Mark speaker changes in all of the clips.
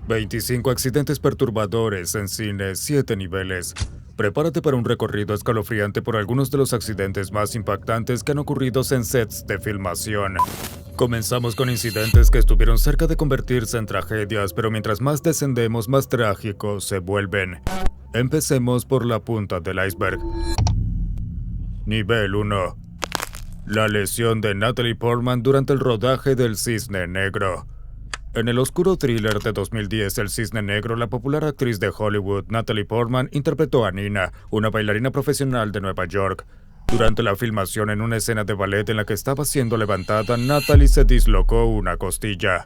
Speaker 1: 25 accidentes perturbadores en cine, 7 niveles. Prepárate para un recorrido escalofriante por algunos de los accidentes más impactantes que han ocurrido en sets de filmación. Comenzamos con incidentes que estuvieron cerca de convertirse en tragedias, pero mientras más descendemos, más trágicos se vuelven. Empecemos por la punta del iceberg. Nivel 1. La lesión de Natalie Portman durante el rodaje del Cisne Negro. En el oscuro thriller de 2010, El Cisne Negro, la popular actriz de Hollywood, Natalie Portman, interpretó a Nina, una bailarina profesional de Nueva York. Durante la filmación en una escena de ballet en la que estaba siendo levantada, Natalie se dislocó una costilla.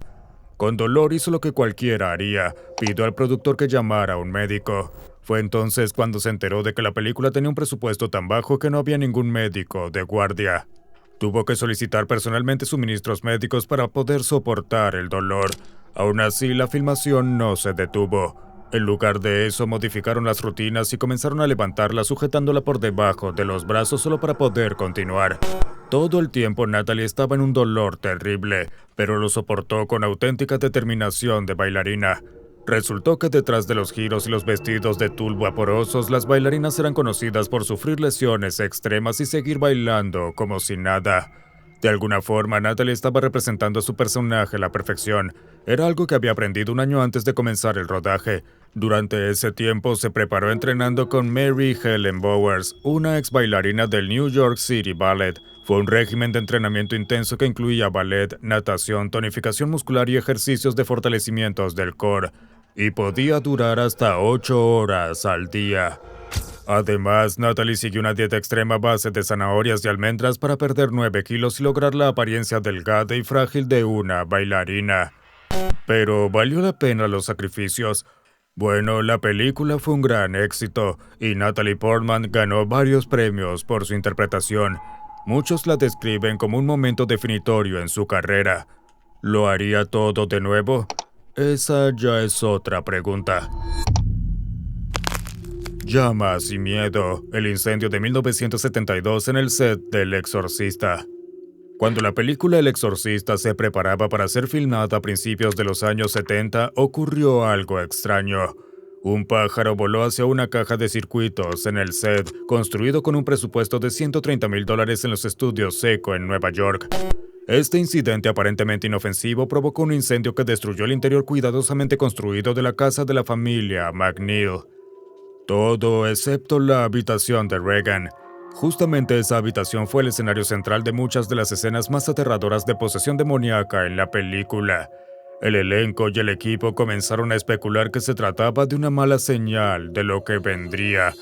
Speaker 1: Con dolor hizo lo que cualquiera haría, pidió al productor que llamara a un médico. Fue entonces cuando se enteró de que la película tenía un presupuesto tan bajo que no había ningún médico de guardia. Tuvo que solicitar personalmente suministros médicos para poder soportar el dolor. Aún así, la filmación no se detuvo. En lugar de eso, modificaron las rutinas y comenzaron a levantarla sujetándola por debajo de los brazos solo para poder continuar. Todo el tiempo Natalie estaba en un dolor terrible, pero lo soportó con auténtica determinación de bailarina. Resultó que detrás de los giros y los vestidos de tul vaporosos, las bailarinas eran conocidas por sufrir lesiones extremas y seguir bailando como si nada. De alguna forma, Natalie estaba representando a su personaje a la perfección. Era algo que había aprendido un año antes de comenzar el rodaje. Durante ese tiempo se preparó entrenando con Mary Helen Bowers, una ex bailarina del New York City Ballet. Fue un régimen de entrenamiento intenso que incluía ballet, natación, tonificación muscular y ejercicios de fortalecimientos del core. Y podía durar hasta 8 horas al día. Además, Natalie siguió una dieta extrema a base de zanahorias y almendras para perder 9 kilos y lograr la apariencia delgada y frágil de una bailarina. Pero ¿valió la pena los sacrificios? Bueno, la película fue un gran éxito y Natalie Portman ganó varios premios por su interpretación. Muchos la describen como un momento definitorio en su carrera. ¿Lo haría todo de nuevo? Esa ya es otra pregunta. Llamas y miedo. El incendio de 1972 en el set del Exorcista. Cuando la película El Exorcista se preparaba para ser filmada a principios de los años 70, ocurrió algo extraño. Un pájaro voló hacia una caja de circuitos en el set, construido con un presupuesto de $130,000 en los estudios Seco en Nueva York. Este incidente aparentemente inofensivo provocó un incendio que destruyó el interior cuidadosamente construido de la casa de la familia McNeil. Todo excepto la habitación de Regan. Justamente esa habitación fue el escenario central de muchas de las escenas más aterradoras de posesión demoníaca en la película. El elenco y el equipo comenzaron a especular que se trataba de una mala señal de lo que vendría.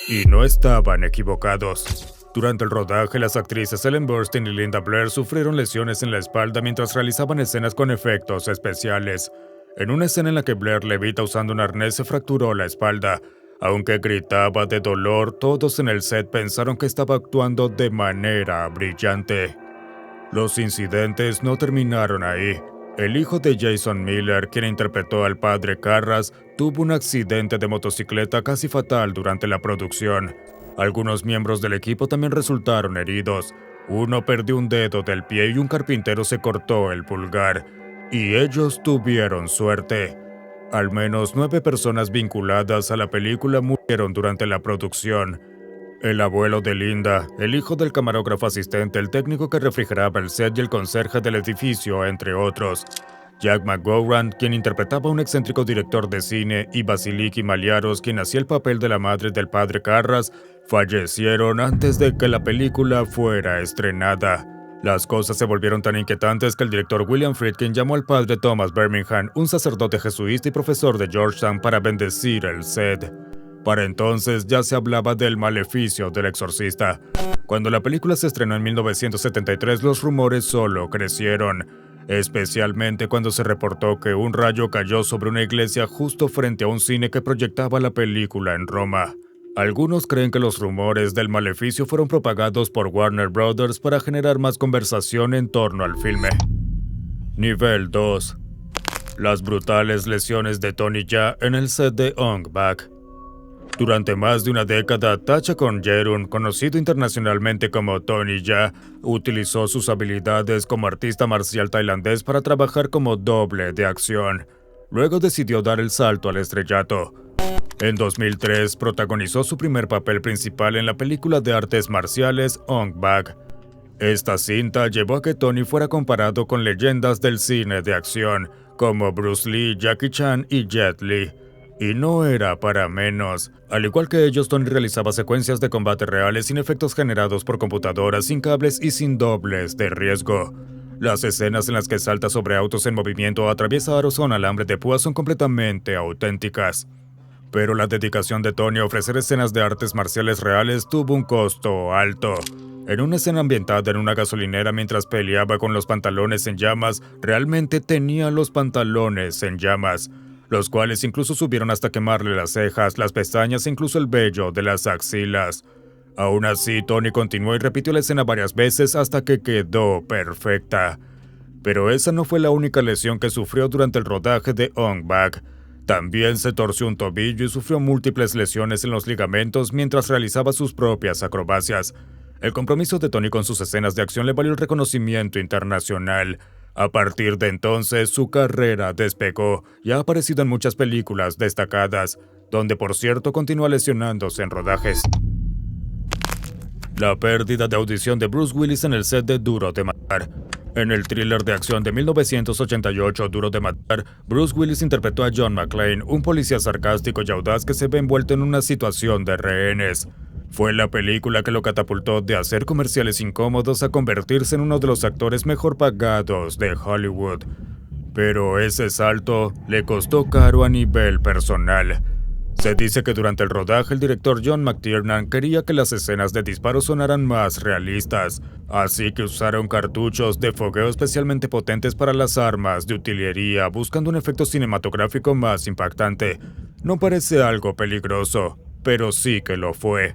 Speaker 1: Y no estaban equivocados. Durante el rodaje, las actrices Ellen Burstyn y Linda Blair sufrieron lesiones en la espalda mientras realizaban escenas con efectos especiales. En una escena en la que Blair levita usando un arnés se fracturó la espalda. Aunque gritaba de dolor, todos en el set pensaron que estaba actuando de manera brillante. Los incidentes no terminaron ahí. El hijo de Jason Miller, quien interpretó al padre Karras, tuvo un accidente de motocicleta casi fatal durante la producción. Algunos miembros del equipo también resultaron heridos. Uno perdió un dedo del pie y un carpintero se cortó el pulgar. Y ellos tuvieron suerte. Al menos 9 personas vinculadas a la película murieron durante la producción. El abuelo de Linda, el hijo del camarógrafo asistente, el técnico que refrigeraba el set y el conserje del edificio, entre otros. Jack McGowran, quien interpretaba a un excéntrico director de cine, y Vasiliki Maliaros, quien hacía el papel de la madre del padre Karras, fallecieron antes de que la película fuera estrenada. Las cosas se volvieron tan inquietantes que el director William Friedkin llamó al padre Thomas Birmingham, un sacerdote jesuita y profesor de Georgetown, para bendecir el set. Para entonces ya se hablaba del maleficio del exorcista. Cuando la película se estrenó en 1973, los rumores solo crecieron, especialmente cuando se reportó que un rayo cayó sobre una iglesia justo frente a un cine que proyectaba la película en Roma. Algunos creen que los rumores del maleficio fueron propagados por Warner Brothers para generar más conversación en torno al filme. Nivel 2. Las brutales lesiones de Tony Jaa en el set de Ong Bak. Durante más de una década, Tacha Conjerun, conocido internacionalmente como Tony Jaa, utilizó sus habilidades como artista marcial tailandés para trabajar como doble de acción. Luego decidió dar el salto al estrellato. En 2003 protagonizó su primer papel principal en la película de artes marciales Ong Bak. Esta cinta llevó a que Tony fuera comparado con leyendas del cine de acción como Bruce Lee, Jackie Chan y Jet Li. Y no era para menos. Al igual que ellos, Tony realizaba secuencias de combate reales sin efectos generados por computadoras, sin cables y sin dobles de riesgo. Las escenas en las que salta sobre autos en movimiento o atraviesa aros con alambre de púas son completamente auténticas. Pero la dedicación de Tony a ofrecer escenas de artes marciales reales tuvo un costo alto. En una escena ambientada en una gasolinera mientras peleaba con los pantalones en llamas, realmente tenía los pantalones en llamas, los cuales incluso subieron hasta quemarle las cejas, las pestañas e incluso el vello de las axilas. Aún así, Tony continuó y repitió la escena varias veces hasta que quedó perfecta. Pero esa no fue la única lesión que sufrió durante el rodaje de Ong Bak. También se torció un tobillo y sufrió múltiples lesiones en los ligamentos mientras realizaba sus propias acrobacias. El compromiso de Tony con sus escenas de acción le valió el reconocimiento internacional. A partir de entonces, su carrera despegó y ha aparecido en muchas películas destacadas, donde por cierto continúa lesionándose en rodajes. La pérdida de audición de Bruce Willis en el set de Duro de Matar. En el thriller de acción de 1988, Duro de Matar, Bruce Willis interpretó a John McClane, un policía sarcástico y audaz que se ve envuelto en una situación de rehenes. Fue la película que lo catapultó de hacer comerciales incómodos a convertirse en uno de los actores mejor pagados de Hollywood. Pero ese salto le costó caro a nivel personal. Se dice que durante el rodaje el director John McTiernan quería que las escenas de disparo sonaran más realistas, así que usaron cartuchos de fogueo especialmente potentes para las armas de utilería, buscando un efecto cinematográfico más impactante. No parece algo peligroso, pero sí que lo fue.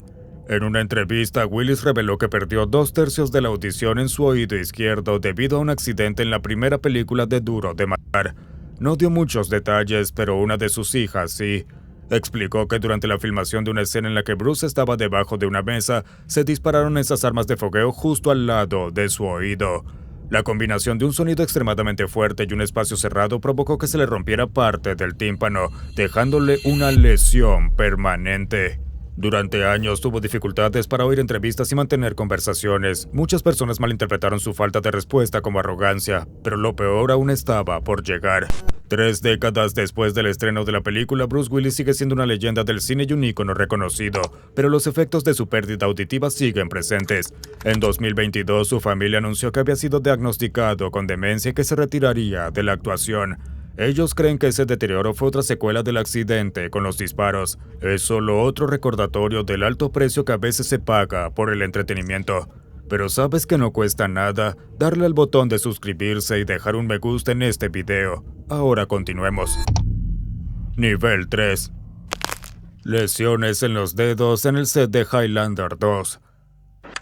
Speaker 1: En una entrevista, Willis reveló que perdió 2/3 de la audición en su oído izquierdo debido a un accidente en la primera película de Duro de Matar. No dio muchos detalles, pero una de sus hijas sí. Explicó que durante la filmación de una escena en la que Bruce estaba debajo de una mesa, se dispararon esas armas de fogueo justo al lado de su oído. La combinación de un sonido extremadamente fuerte y un espacio cerrado provocó que se le rompiera parte del tímpano, dejándole una lesión permanente. Durante años tuvo dificultades para oír entrevistas y mantener conversaciones. Muchas personas malinterpretaron su falta de respuesta como arrogancia, pero lo peor aún estaba por llegar. 3 décadas después del estreno de la película, Bruce Willis sigue siendo una leyenda del cine y un ícono reconocido, pero los efectos de su pérdida auditiva siguen presentes. En 2022, su familia anunció que había sido diagnosticado con demencia y que se retiraría de la actuación. Ellos creen que ese deterioro fue otra secuela del accidente con los disparos. Es solo otro recordatorio del alto precio que a veces se paga por el entretenimiento. Pero ¿sabes que no cuesta nada? Darle al botón de suscribirse y dejar un me gusta en este video. Ahora continuemos. Nivel 3. Lesiones en los dedos en el set de Highlander 2.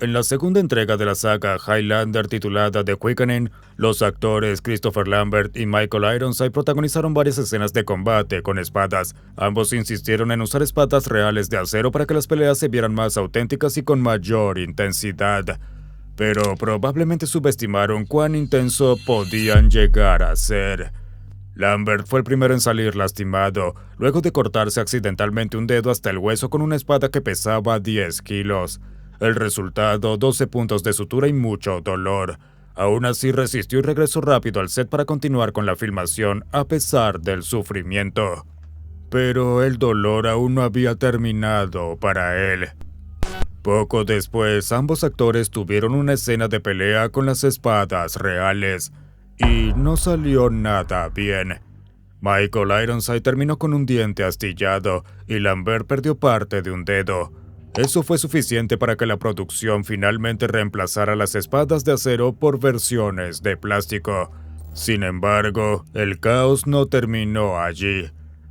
Speaker 1: En la segunda entrega de la saga Highlander titulada The Quickening, los actores Christopher Lambert y Michael Ironside protagonizaron varias escenas de combate con espadas. Ambos insistieron en usar espadas reales de acero para que las peleas se vieran más auténticas y con mayor intensidad. Pero probablemente subestimaron cuán intenso podían llegar a ser. Lambert fue el primero en salir lastimado, luego de cortarse accidentalmente un dedo hasta el hueso con una espada que pesaba 10 kilos. El resultado, 12 puntos de sutura y mucho dolor. Aún así resistió y regresó rápido al set para continuar con la filmación a pesar del sufrimiento. Pero el dolor aún no había terminado para él. Poco después, ambos actores tuvieron una escena de pelea con las espadas reales, y no salió nada bien. Michael Ironside terminó con un diente astillado, y Lambert perdió parte de un dedo. Eso fue suficiente para que la producción finalmente reemplazara las espadas de acero por versiones de plástico. Sin embargo, el caos no terminó allí.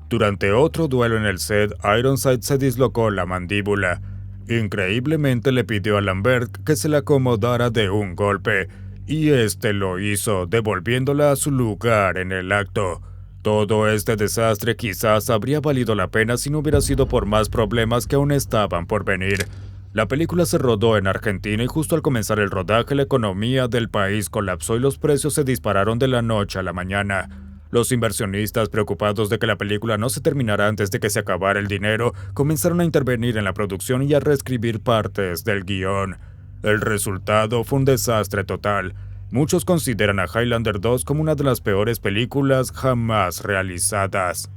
Speaker 1: Durante otro duelo en el set, Ironside se dislocó la mandíbula. Increíblemente le pidió a Lambert que se la acomodara de un golpe, y este lo hizo, devolviéndola a su lugar en el acto. Todo este desastre quizás habría valido la pena si no hubiera sido por más problemas que aún estaban por venir. La película se rodó en Argentina y justo al comenzar el rodaje la economía del país colapsó y los precios se dispararon de la noche a la mañana. Los inversionistas, preocupados de que la película no se terminara antes de que se acabara el dinero, comenzaron a intervenir en la producción y a reescribir partes del guión. El resultado fue un desastre total. Muchos consideran a Highlander 2 como una de las peores películas jamás realizadas.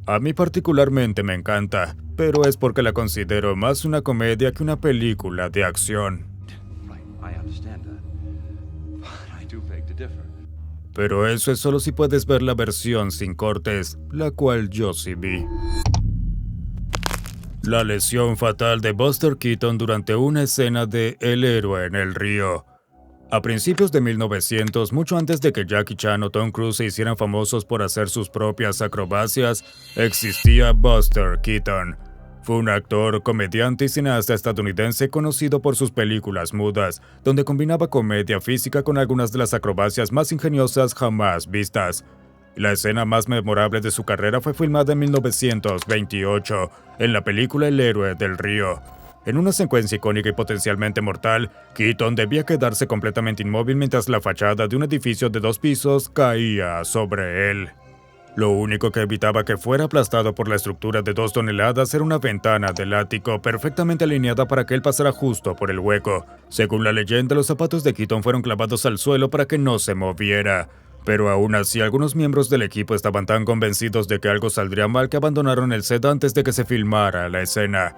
Speaker 1: A mí particularmente me encanta, pero es porque la considero más una comedia que una película de acción. Pero eso es solo si puedes ver la versión sin cortes, la cual yo sí vi. La lesión fatal de Buster Keaton durante una escena de El héroe en el río. A principios de 1900, mucho antes de que Jackie Chan o Tom Cruise se hicieran famosos por hacer sus propias acrobacias, existía Buster Keaton. Fue un actor, comediante y cineasta estadounidense conocido por sus películas mudas, donde combinaba comedia física con algunas de las acrobacias más ingeniosas jamás vistas. La escena más memorable de su carrera fue filmada en 1928, en la película El héroe del río. En una secuencia icónica y potencialmente mortal, Keaton debía quedarse completamente inmóvil mientras la fachada de un edificio de 2 pisos caía sobre él. Lo único que evitaba que fuera aplastado por la estructura de 2 toneladas era una ventana del ático perfectamente alineada para que él pasara justo por el hueco. Según la leyenda, los zapatos de Keaton fueron clavados al suelo para que no se moviera. Pero aún así, algunos miembros del equipo estaban tan convencidos de que algo saldría mal que abandonaron el set antes de que se filmara la escena.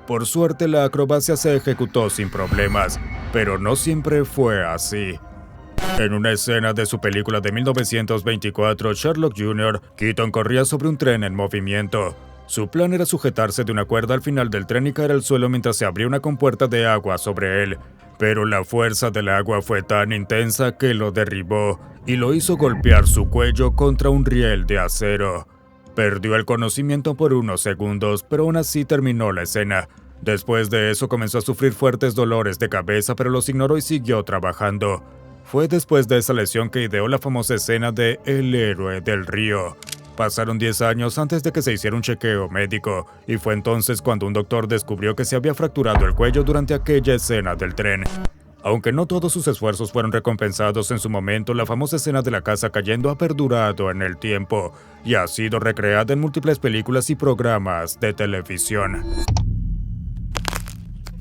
Speaker 1: Por suerte, la acrobacia se ejecutó sin problemas, pero no siempre fue así. En una escena de su película de 1924, Sherlock Jr., Keaton corría sobre un tren en movimiento. Su plan era sujetarse de una cuerda al final del tren y caer al suelo mientras se abría una compuerta de agua sobre él. Pero la fuerza del agua fue tan intensa que lo derribó y lo hizo golpear su cuello contra un riel de acero. Perdió el conocimiento por unos segundos, pero aún así terminó la escena. Después de eso comenzó a sufrir fuertes dolores de cabeza, pero los ignoró y siguió trabajando. Fue después de esa lesión que ideó la famosa escena de El héroe del río. Pasaron 10 años antes de que se hiciera un chequeo médico, y fue entonces cuando un doctor descubrió que se había fracturado el cuello durante aquella escena del tren. Aunque no todos sus esfuerzos fueron recompensados en su momento, la famosa escena de la casa cayendo ha perdurado en el tiempo, y ha sido recreada en múltiples películas y programas de televisión.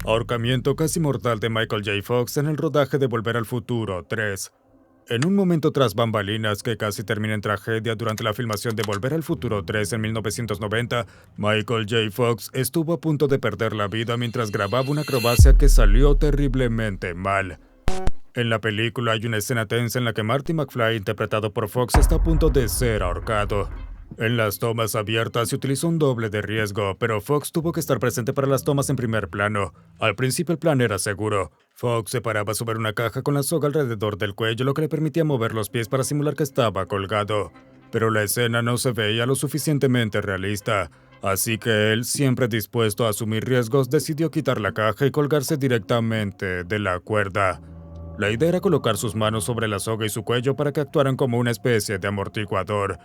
Speaker 1: Ahorcamiento casi mortal de Michael J. Fox en el rodaje de Volver al Futuro 3. En un momento tras bambalinas que casi termina en tragedia durante la filmación de Volver al Futuro 3 en 1990, Michael J. Fox estuvo a punto de perder la vida mientras grababa una acrobacia que salió terriblemente mal. En la película hay una escena tensa en la que Marty McFly, interpretado por Fox, está a punto de ser ahorcado. En las tomas abiertas se utilizó un doble de riesgo, pero Fox tuvo que estar presente para las tomas en primer plano. Al principio el plan era seguro. Fox se paraba sobre una caja con la soga alrededor del cuello, lo que le permitía mover los pies para simular que estaba colgado. Pero la escena no se veía lo suficientemente realista, así que él, siempre dispuesto a asumir riesgos, decidió quitar la caja y colgarse directamente de la cuerda. La idea era colocar sus manos sobre la soga y su cuello para que actuaran como una especie de amortiguador.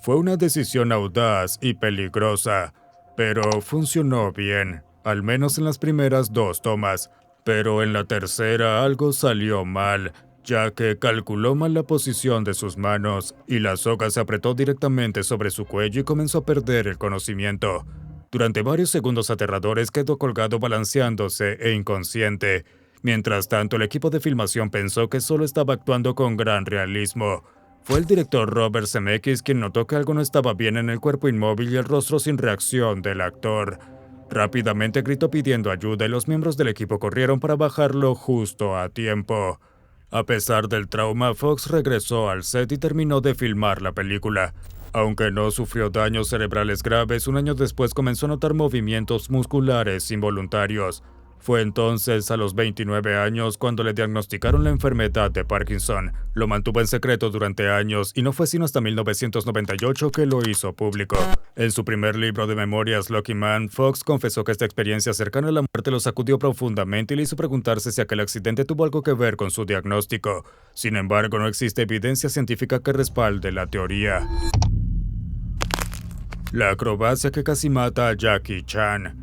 Speaker 1: Fue una decisión audaz y peligrosa, pero funcionó bien, al menos en las primeras 2 tomas. Pero en la tercera algo salió mal, ya que calculó mal la posición de sus manos y la soga se apretó directamente sobre su cuello y comenzó a perder el conocimiento. Durante varios segundos aterradores quedó colgado balanceándose e inconsciente. Mientras tanto, el equipo de filmación pensó que solo estaba actuando con gran realismo. Fue el director Robert Zemeckis quien notó que algo no estaba bien en el cuerpo inmóvil y el rostro sin reacción del actor. Rápidamente gritó pidiendo ayuda y los miembros del equipo corrieron para bajarlo justo a tiempo. A pesar del trauma, Fox regresó al set y terminó de filmar la película. Aunque no sufrió daños cerebrales graves, un año después comenzó a notar movimientos musculares involuntarios. Fue entonces, a los 29 años, cuando le diagnosticaron la enfermedad de Parkinson. Lo mantuvo en secreto durante años y no fue sino hasta 1998 que lo hizo público. En su primer libro de memorias, Lucky Man, Fox confesó que esta experiencia cercana a la muerte lo sacudió profundamente y le hizo preguntarse si aquel accidente tuvo algo que ver con su diagnóstico. Sin embargo, no existe evidencia científica que respalde la teoría. La acrobacia que casi mata a Jackie Chan.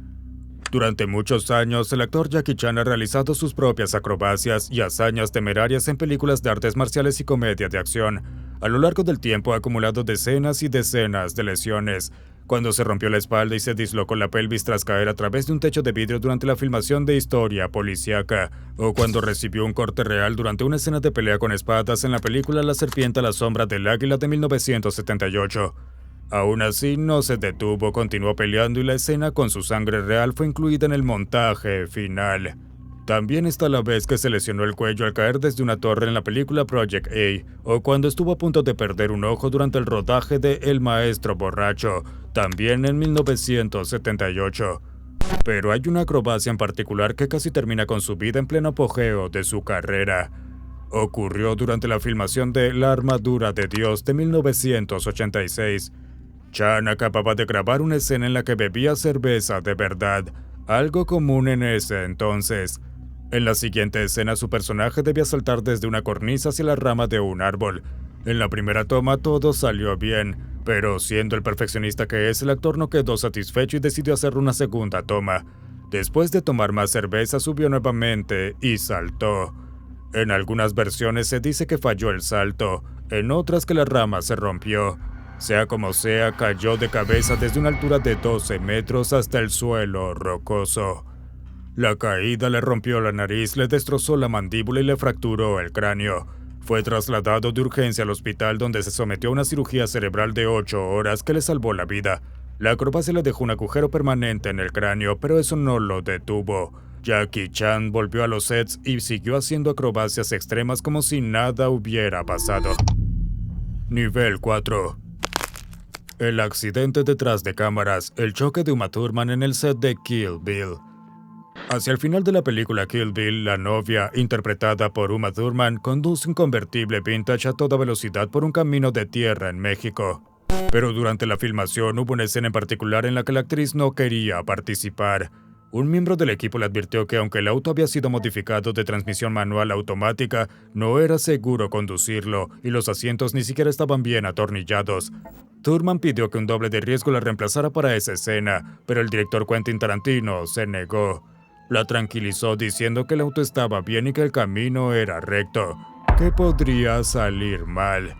Speaker 1: Durante muchos años, el actor Jackie Chan ha realizado sus propias acrobacias y hazañas temerarias en películas de artes marciales y comedia de acción. A lo largo del tiempo ha acumulado decenas y decenas de lesiones. Cuando se rompió la espalda y se dislocó la pelvis tras caer a través de un techo de vidrio durante la filmación de Historia Policíaca, o cuando recibió un corte real durante una escena de pelea con espadas en la película La serpiente a la sombra del águila de 1978. Aún así, no se detuvo, continuó peleando y la escena con su sangre real fue incluida en el montaje final. También está la vez que se lesionó el cuello al caer desde una torre en la película Project A, o cuando estuvo a punto de perder un ojo durante el rodaje de El Maestro Borracho, también en 1978. Pero hay una acrobacia en particular que casi termina con su vida en pleno apogeo de su carrera. Ocurrió durante la filmación de La Armadura de Dios de 1986. Chan acababa de grabar una escena en la que bebía cerveza de verdad, algo común en ese entonces. En la siguiente escena su personaje debía saltar desde una cornisa hacia la rama de un árbol. En la primera toma todo salió bien, pero siendo el perfeccionista que es, el actor no quedó satisfecho y decidió hacer una segunda toma. Después de tomar más cerveza subió nuevamente y saltó. En algunas versiones se dice que falló el salto, en otras que la rama se rompió. Sea como sea, cayó de cabeza desde una altura de 12 metros hasta el suelo rocoso. La caída le rompió la nariz, le destrozó la mandíbula y le fracturó el cráneo. Fue trasladado de urgencia al hospital donde se sometió a una cirugía cerebral de 8 horas que le salvó la vida. La acrobacia le dejó un agujero permanente en el cráneo, pero eso no lo detuvo. Jackie Chan volvió a los sets y siguió haciendo acrobacias extremas como si nada hubiera pasado. Nivel 4. El accidente detrás de cámaras, el choque de Uma Thurman en el set de Kill Bill. Hacia el final de la película Kill Bill, la novia, interpretada por Uma Thurman, conduce un convertible vintage a toda velocidad por un camino de tierra en México. Pero durante la filmación hubo una escena en particular en la que la actriz no quería participar. Un miembro del equipo le advirtió que aunque el auto había sido modificado de transmisión manual a automática, no era seguro conducirlo y los asientos ni siquiera estaban bien atornillados. Thurman pidió que un doble de riesgo la reemplazara para esa escena, pero el director Quentin Tarantino se negó. La tranquilizó diciendo que el auto estaba bien y que el camino era recto. ¿Qué podría salir mal?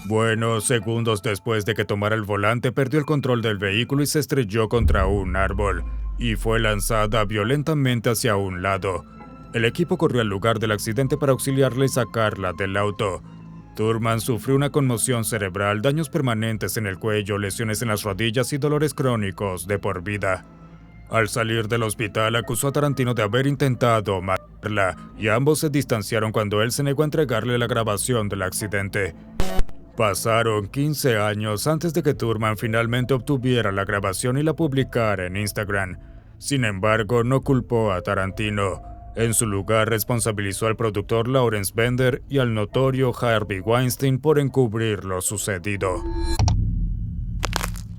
Speaker 1: Bueno, segundos después de que tomara el volante, perdió el control del vehículo y se estrelló contra un árbol, y fue lanzada violentamente hacia un lado. El equipo corrió al lugar del accidente para auxiliarla y sacarla del auto. Thurman sufrió una conmoción cerebral, daños permanentes en el cuello, lesiones en las rodillas y dolores crónicos de por vida. Al salir del hospital, acusó a Tarantino de haber intentado matarla, y ambos se distanciaron cuando él se negó a entregarle la grabación del accidente. Pasaron 15 años antes de que Thurman finalmente obtuviera la grabación y la publicara en Instagram. Sin embargo, no culpó a Tarantino. En su lugar, responsabilizó al productor Lawrence Bender y al notorio Harvey Weinstein por encubrir lo sucedido.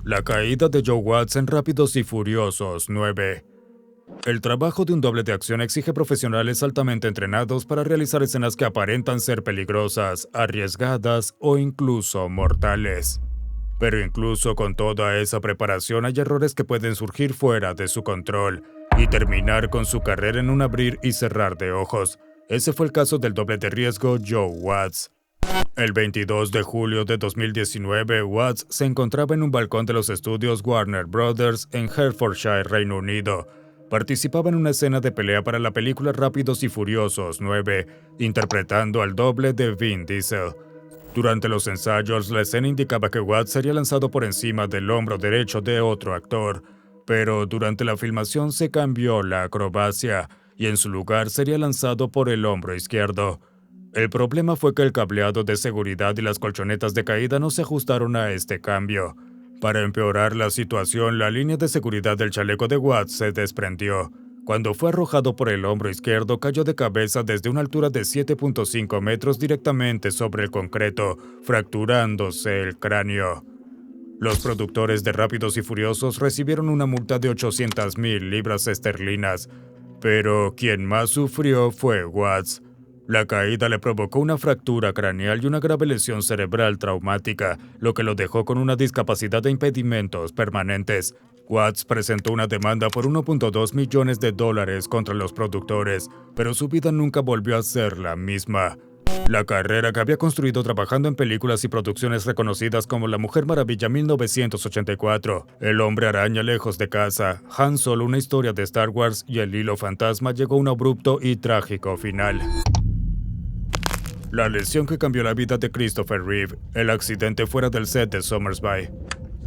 Speaker 1: La caída de Joe Watts en Rápidos y Furiosos 9. El trabajo de un doble de acción exige profesionales altamente entrenados para realizar escenas que aparentan ser peligrosas, arriesgadas o incluso mortales. Pero incluso con toda esa preparación hay errores que pueden surgir fuera de su control y terminar con su carrera en un abrir y cerrar de ojos. Ese fue el caso del doble de riesgo Joe Watts. El 22 de julio de 2019, Watts se encontraba en un balcón de los estudios Warner Brothers en Hertfordshire, Reino Unido. Participaba en una escena de pelea para la película Rápidos y Furiosos 9, interpretando al doble de Vin Diesel. Durante los ensayos, la escena indicaba que Watts sería lanzado por encima del hombro derecho de otro actor, pero durante la filmación se cambió la acrobacia y en su lugar sería lanzado por el hombro izquierdo. El problema fue que el cableado de seguridad y las colchonetas de caída no se ajustaron a este cambio. Para empeorar la situación, la línea de seguridad del chaleco de Watts se desprendió. Cuando fue arrojado por el hombro izquierdo, cayó de cabeza desde una altura de 7.5 metros directamente sobre el concreto, fracturándose el cráneo. Los productores de Rápidos y Furiosos recibieron una multa de 800,000 libras esterlinas, pero quien más sufrió fue Watts. La caída le provocó una fractura craneal y una grave lesión cerebral traumática, lo que lo dejó con una discapacidad de impedimentos permanentes. Watts presentó una demanda por $1.2 millones contra los productores, pero su vida nunca volvió a ser la misma. La carrera que había construido trabajando en películas y producciones reconocidas como La Mujer Maravilla 1984, El Hombre Araña Lejos de Casa, Han Solo, una historia de Star Wars y El Hilo Fantasma llegó a un abrupto y trágico final. La lesión que cambió la vida de Christopher Reeve, el accidente fuera del set de Somersby.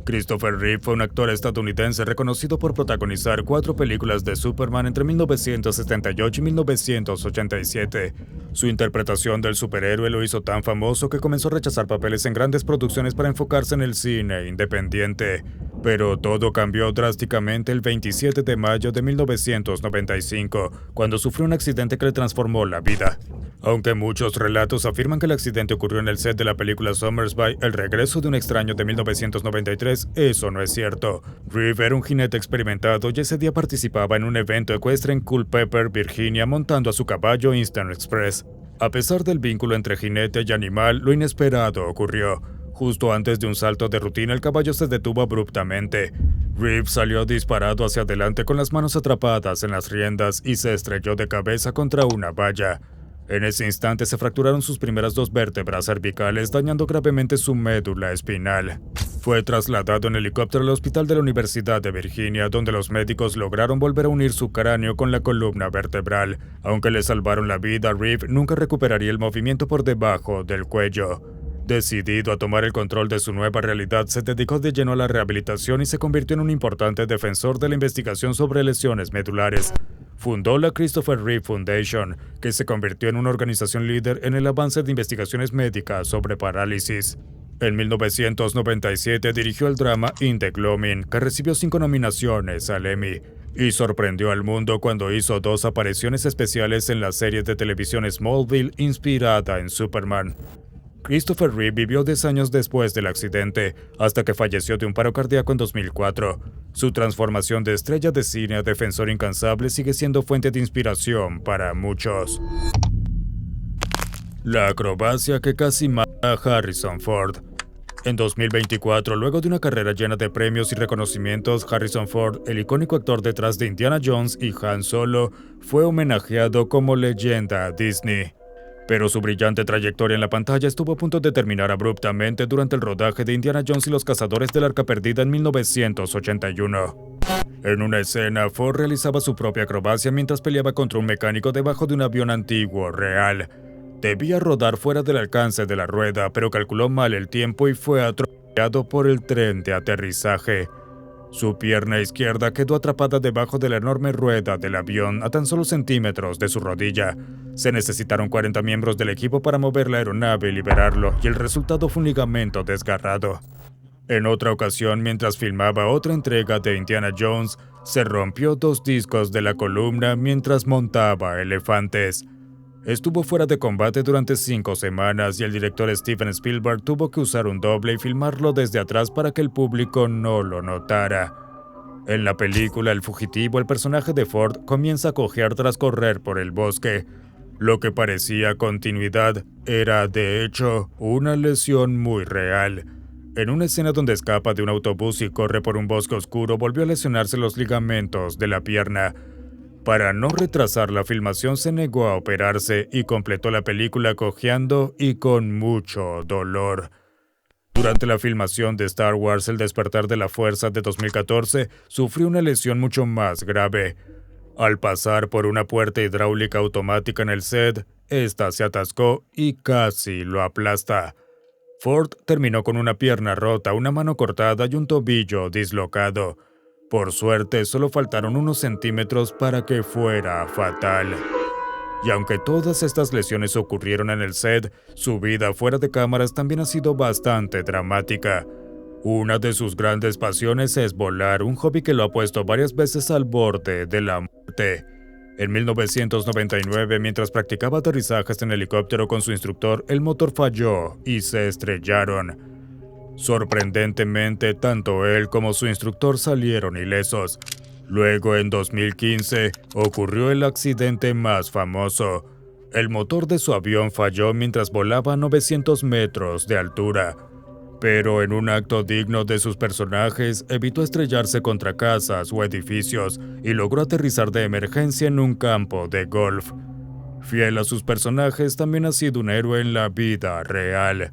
Speaker 1: Christopher Reeve fue un actor estadounidense reconocido por protagonizar 4 películas de Superman entre 1978 y 1987. Su interpretación del superhéroe lo hizo tan famoso que comenzó a rechazar papeles en grandes producciones para enfocarse en el cine independiente. Pero todo cambió drásticamente el 27 de mayo de 1995, cuando sufrió un accidente que le transformó la vida. Aunque muchos relatos afirman que el accidente ocurrió en el set de la película Somersby, El regreso de un extraño de 1993, eso no es cierto. Reeve era un jinete experimentado y ese día participaba en un evento ecuestre en Culpeper, Virginia, montando a su caballo Instant Express. A pesar del vínculo entre jinete y animal, lo inesperado ocurrió. Justo antes de un salto de rutina, el caballo se detuvo abruptamente. Reeve salió disparado hacia adelante con las manos atrapadas en las riendas y se estrelló de cabeza contra una valla. En ese instante se fracturaron sus primeras 2 vértebras cervicales, dañando gravemente su médula espinal. Fue trasladado en helicóptero al hospital de la Universidad de Virginia, donde los médicos lograron volver a unir su cráneo con la columna vertebral. Aunque le salvaron la vida, Reeve nunca recuperaría el movimiento por debajo del cuello. Decidido a tomar el control de su nueva realidad, se dedicó de lleno a la rehabilitación y se convirtió en un importante defensor de la investigación sobre lesiones medulares. Fundó la Christopher Reeve Foundation, que se convirtió en una organización líder en el avance de investigaciones médicas sobre parálisis. En 1997 dirigió el drama In the Gloaming, que recibió 5 nominaciones al Emmy, y sorprendió al mundo cuando hizo 2 apariciones especiales en la serie de televisión Smallville inspirada en Superman. Christopher Reeve vivió 10 años después del accidente, hasta que falleció de un paro cardíaco en 2004. Su transformación de estrella de cine a defensor incansable sigue siendo fuente de inspiración para muchos. La acrobacia que casi mata a Harrison Ford. En 2024, luego de una carrera llena de premios y reconocimientos, Harrison Ford, el icónico actor detrás de Indiana Jones y Han Solo, fue homenajeado como leyenda Disney. Pero su brillante trayectoria en la pantalla estuvo a punto de terminar abruptamente durante el rodaje de Indiana Jones y los Cazadores del Arca Perdida en 1981. En una escena, Ford realizaba su propia acrobacia mientras peleaba contra un mecánico debajo de un avión antiguo real. Debía rodar fuera del alcance de la rueda, pero calculó mal el tiempo y fue atropellado por el tren de aterrizaje. Su pierna izquierda quedó atrapada debajo de la enorme rueda del avión a tan solo centímetros de su rodilla. Se necesitaron 40 miembros del equipo para mover la aeronave y liberarlo, y el resultado fue un ligamento desgarrado. En otra ocasión, mientras filmaba otra entrega de Indiana Jones, se rompió 2 discos de la columna mientras montaba elefantes. Estuvo fuera de combate durante 5 semanas y el director Steven Spielberg tuvo que usar un doble y filmarlo desde atrás para que el público no lo notara. En la película El fugitivo, el personaje de Ford comienza a cojear tras correr por el bosque. Lo que parecía continuidad era, de hecho, una lesión muy real. En una escena donde escapa de un autobús y corre por un bosque oscuro, volvió a lesionarse los ligamentos de la pierna. Para no retrasar la filmación, se negó a operarse y completó la película cojeando y con mucho dolor. Durante la filmación de Star Wars El Despertar de la Fuerza de 2014, sufrió una lesión mucho más grave. Al pasar por una puerta hidráulica automática en el set, esta se atascó y casi lo aplasta. Ford terminó con una pierna rota, una mano cortada y un tobillo dislocado. Por suerte, solo faltaron unos centímetros para que fuera fatal. Y aunque todas estas lesiones ocurrieron en el set, su vida fuera de cámaras también ha sido bastante dramática. Una de sus grandes pasiones es volar, un hobby que lo ha puesto varias veces al borde de la muerte. En 1999, mientras practicaba aterrizajes en helicóptero con su instructor, el motor falló y se estrellaron. Sorprendentemente, tanto él como su instructor salieron ilesos. Luego, en 2015, ocurrió el accidente más famoso. El motor de su avión falló mientras volaba a 900 metros de altura. Pero en un acto digno de sus personajes, evitó estrellarse contra casas o edificios y logró aterrizar de emergencia en un campo de golf. Fiel a sus personajes, también ha sido un héroe en la vida real.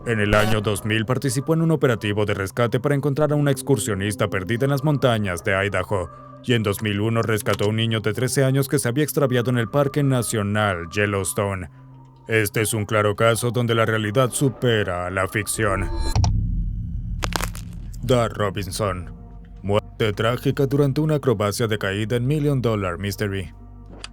Speaker 1: En el año 2000 participó en un operativo de rescate para encontrar a una excursionista perdida en las montañas de Idaho, y en 2001 rescató a un niño de 13 años que se había extraviado en el Parque Nacional Yellowstone. Este es un claro caso donde la realidad supera a la ficción. Dar Robinson. Muerte trágica durante una acrobacia de caída en Million Dollar Mystery.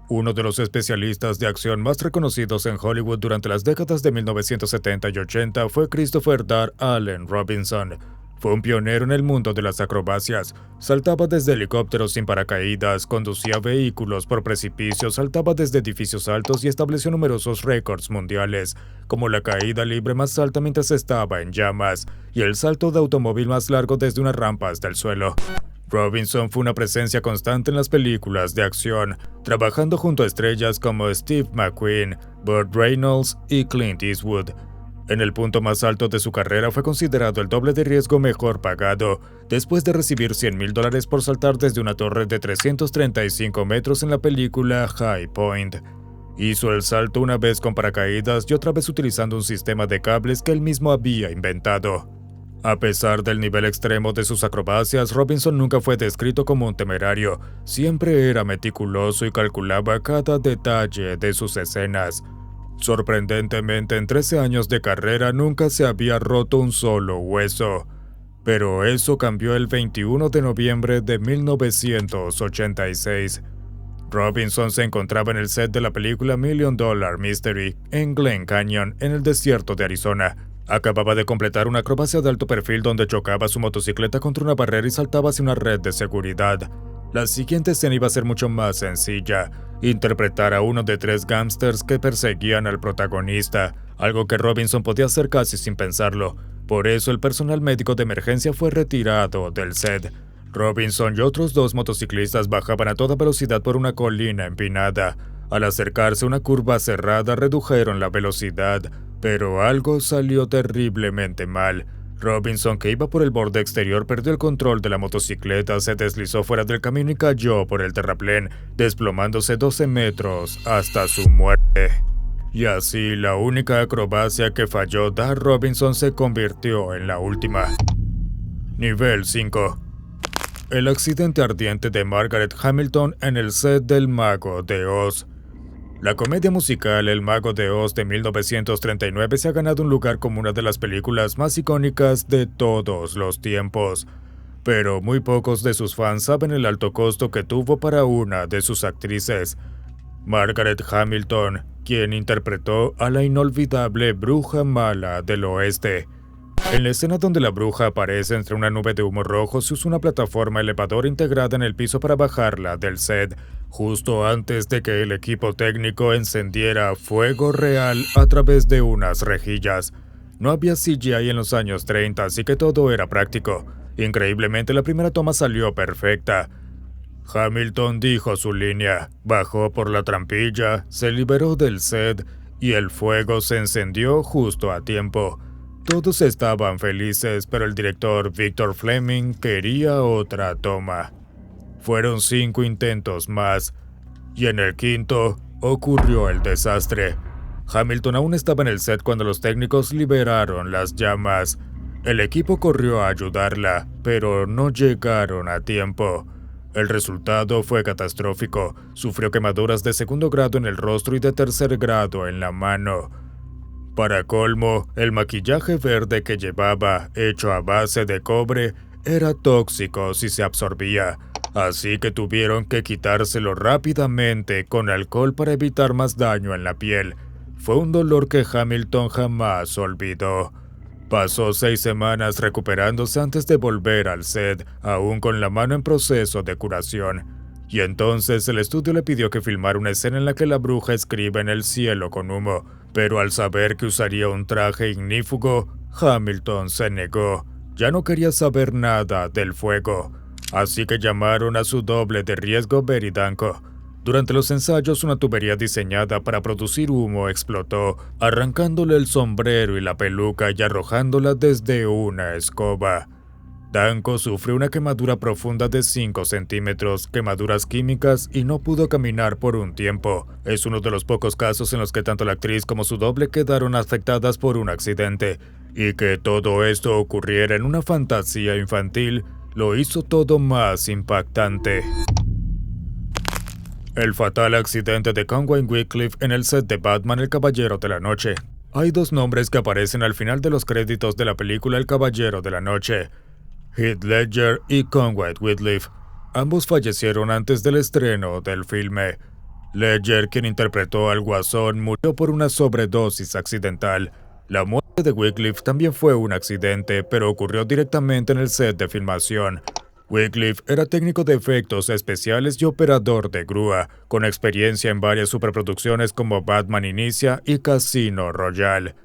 Speaker 1: Uno de los especialistas de acción más reconocidos en Hollywood durante las décadas de 1970 y 80 fue Christopher Dar Allen Robinson. Fue un pionero en el mundo de las acrobacias. Saltaba desde helicópteros sin paracaídas, conducía vehículos por precipicios, saltaba desde edificios altos y estableció numerosos récords mundiales, como la caída libre más alta mientras estaba en llamas y el salto de automóvil más largo desde una rampa hasta el suelo. Robinson fue una presencia constante en las películas de acción, trabajando junto a estrellas como Steve McQueen, Burt Reynolds y Clint Eastwood. En el punto más alto de su carrera fue considerado el doble de riesgo mejor pagado, después de recibir $100,000 por saltar desde una torre de 335 metros en la película High Point. Hizo el salto una vez con paracaídas y otra vez utilizando un sistema de cables que él mismo había inventado. A pesar del nivel extremo de sus acrobacias, Robinson nunca fue descrito como un temerario. Siempre era meticuloso y calculaba cada detalle de sus escenas. Sorprendentemente, en 13 años de carrera nunca se había roto un solo hueso. Pero eso cambió el 21 de noviembre de 1986. Robinson se encontraba en el set de la película Million Dollar Mystery en Glen Canyon, en el desierto de Arizona. Acababa de completar una acrobacia de alto perfil donde chocaba su motocicleta contra una barrera y saltaba hacia una red de seguridad. La siguiente escena iba a ser mucho más sencilla: interpretar a uno de 3 gángsters que perseguían al protagonista, algo que Robinson podía hacer casi sin pensarlo. Por eso el personal médico de emergencia fue retirado del set. Robinson y otros 2 motociclistas bajaban a toda velocidad por una colina empinada. Al acercarse a una curva cerrada, redujeron la velocidad, pero algo salió terriblemente mal. Robinson, que iba por el borde exterior, perdió el control de la motocicleta, se deslizó fuera del camino y cayó por el terraplén, desplomándose 12 metros hasta su muerte. Y así, la única acrobacia que falló Dar Robinson se convirtió en la última. Nivel 5. El accidente ardiente de Margaret Hamilton en el set del Mago de Oz. La comedia musical El Mago de Oz de 1939 se ha ganado un lugar como una de las películas más icónicas de todos los tiempos, pero muy pocos de sus fans saben el alto costo que tuvo para una de sus actrices, Margaret Hamilton, quien interpretó a la inolvidable bruja mala del oeste. En la escena donde la bruja aparece entre una nube de humo rojo, se usa una plataforma elevadora integrada en el piso para bajarla del set, justo antes de que el equipo técnico encendiera fuego real a través de unas rejillas. No había CGI en los años 30, así que todo era práctico. Increíblemente, la primera toma salió perfecta. Hamilton dijo su línea, bajó por la trampilla, se liberó del set y el fuego se encendió justo a tiempo. Todos estaban felices, pero el director Victor Fleming quería otra toma. Fueron 5 intentos más, y en el quinto ocurrió el desastre. Hamilton aún estaba en el set cuando los técnicos liberaron las llamas. El equipo corrió a ayudarla, pero no llegaron a tiempo. El resultado fue catastrófico. Sufrió quemaduras de 2º grado en el rostro y de 3er grado en la mano. Para colmo, el maquillaje verde que llevaba, hecho a base de cobre, era tóxico si se absorbía, así que tuvieron que quitárselo rápidamente con alcohol para evitar más daño en la piel. Fue un dolor que Hamilton jamás olvidó. Pasó 6 semanas recuperándose antes de volver al set, aún con la mano en proceso de curación. Y entonces el estudio le pidió que filmara una escena en la que la bruja escribe en el cielo con humo, pero al saber que usaría un traje ignífugo, Hamilton se negó. Ya no quería saber nada del fuego, así que llamaron a su doble de riesgo Betty Danko. Durante los ensayos, una tubería diseñada para producir humo explotó, arrancándole el sombrero y la peluca y arrojándola desde una escoba. Danko sufrió una quemadura profunda de 5 centímetros, quemaduras químicas y no pudo caminar por un tiempo. Es uno de los pocos casos en los que tanto la actriz como su doble quedaron afectadas por un accidente, y que todo esto ocurriera en una fantasía infantil lo hizo todo más impactante. El fatal accidente de Conway Wycliffe en el set de Batman El Caballero de la Noche. Hay dos nombres que aparecen al final de los créditos de la película El Caballero de la Noche: Heath Ledger y Conway Wycliffe. Ambos fallecieron antes del estreno del filme. Ledger, quien interpretó al Guasón, murió por una sobredosis accidental. La muerte de Wycliffe también fue un accidente, pero ocurrió directamente en el set de filmación. Wycliffe era técnico de efectos especiales y operador de grúa, con experiencia en varias superproducciones como Batman Inicia y Casino Royale.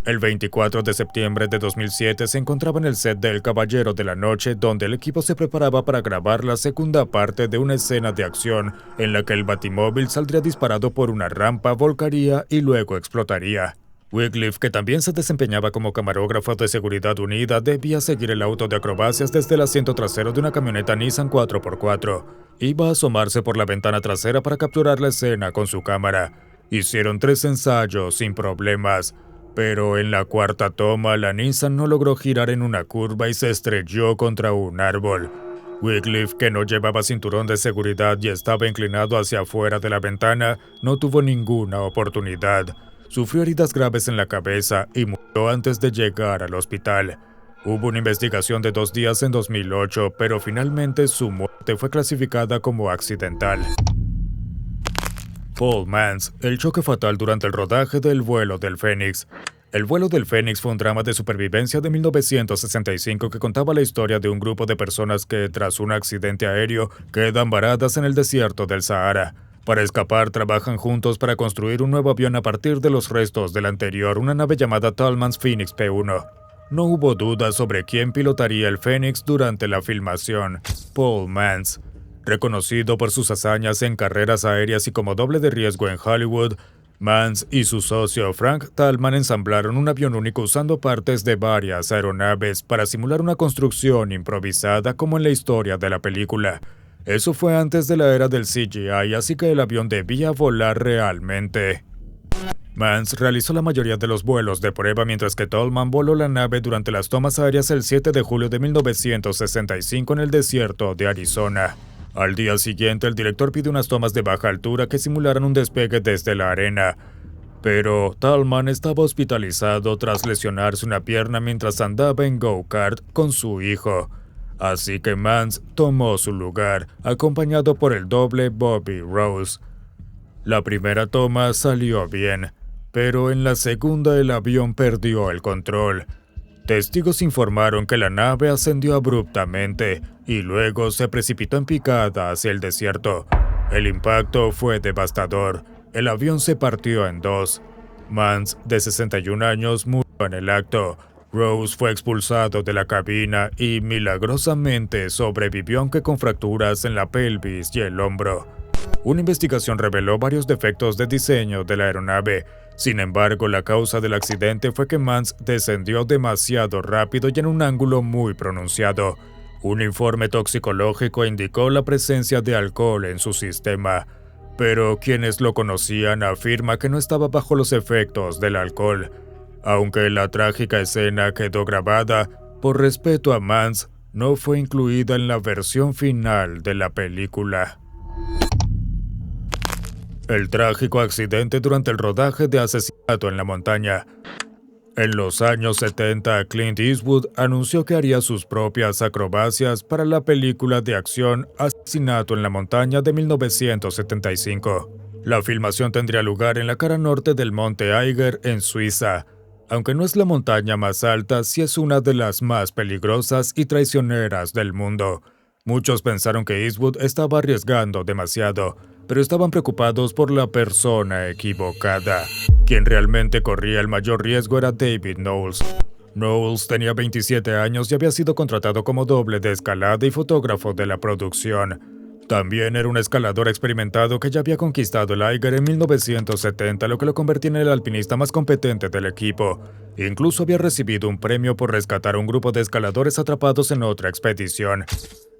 Speaker 1: El 24 de septiembre de 2007 se encontraba en el set de El Caballero de la Noche, donde el equipo se preparaba para grabar la segunda parte de una escena de acción en la que el batimóvil saldría disparado por una rampa, volcaría y luego explotaría. Wycliffe, que también se desempeñaba como camarógrafo de seguridad unida, debía seguir el auto de acrobacias desde el asiento trasero de una camioneta Nissan 4x4. Iba a asomarse por la ventana trasera para capturar la escena con su cámara. Hicieron 3 ensayos sin problemas, pero en la cuarta toma la Nissan no logró girar en una curva y se estrelló contra un árbol. Wycliffe, que no llevaba cinturón de seguridad y estaba inclinado hacia afuera de la ventana, no tuvo ninguna oportunidad. Sufrió heridas graves en la cabeza y murió antes de llegar al hospital. Hubo una investigación de 2 días en 2008, pero finalmente su muerte fue clasificada como accidental. Paul Mans, el choque fatal durante el rodaje del vuelo del Fénix. El vuelo del Fénix fue un drama de supervivencia de 1965 que contaba la historia de un grupo de personas que, tras un accidente aéreo, quedan varadas en el desierto del Sahara. Para escapar, trabajan juntos para construir un nuevo avión a partir de los restos del anterior, una nave llamada Tallman's Phoenix P-1. No hubo dudas sobre quién pilotaría el Fénix durante la filmación: Paul Mans. Reconocido por sus hazañas en carreras aéreas y como doble de riesgo en Hollywood, Mans y su socio Frank Tallman ensamblaron un avión único usando partes de varias aeronaves para simular una construcción improvisada como en la historia de la película. Eso fue antes de la era del CGI, así que el avión debía volar realmente. Mans realizó la mayoría de los vuelos de prueba, mientras que Tallman voló la nave durante las tomas aéreas el 7 de julio de 1965 en el desierto de Arizona. Al día siguiente, el director pidió unas tomas de baja altura que simularan un despegue desde la arena. Pero Tallman estaba hospitalizado tras lesionarse una pierna mientras andaba en go-kart con su hijo. Así que Mans tomó su lugar, acompañado por el doble Bobby Rose. La primera toma salió bien, pero en la segunda el avión perdió el control. Testigos informaron que la nave ascendió abruptamente y luego se precipitó en picada hacia el desierto. El impacto fue devastador. El avión se partió en 2. Mans, de 61 años, murió en el acto. Rose fue expulsado de la cabina y milagrosamente sobrevivió, aunque con fracturas en la pelvis y el hombro. Una investigación reveló varios defectos de diseño de la aeronave. Sin embargo, la causa del accidente fue que Mans descendió demasiado rápido y en un ángulo muy pronunciado. Un informe toxicológico indicó la presencia de alcohol en su sistema, pero quienes lo conocían afirman que no estaba bajo los efectos del alcohol. Aunque la trágica escena quedó grabada, por respeto a Mans, no fue incluida en la versión final de la película. El trágico accidente durante el rodaje de Asesinato en la Montaña. En los años 70, Clint Eastwood anunció que haría sus propias acrobacias para la película de acción Asesinato en la Montaña de 1975. La filmación tendría lugar en la cara norte del monte Eiger, en Suiza. Aunque no es la montaña más alta, sí es una de las más peligrosas y traicioneras del mundo. Muchos pensaron que Eastwood estaba arriesgando demasiado, pero estaban preocupados por la persona equivocada. Quien realmente corría el mayor riesgo era David Knowles. Knowles tenía 27 años y había sido contratado como doble de escalada y fotógrafo de la producción. También era un escalador experimentado que ya había conquistado el Eiger en 1970, lo que lo convertía en el alpinista más competente del equipo. Incluso había recibido un premio por rescatar a un grupo de escaladores atrapados en otra expedición.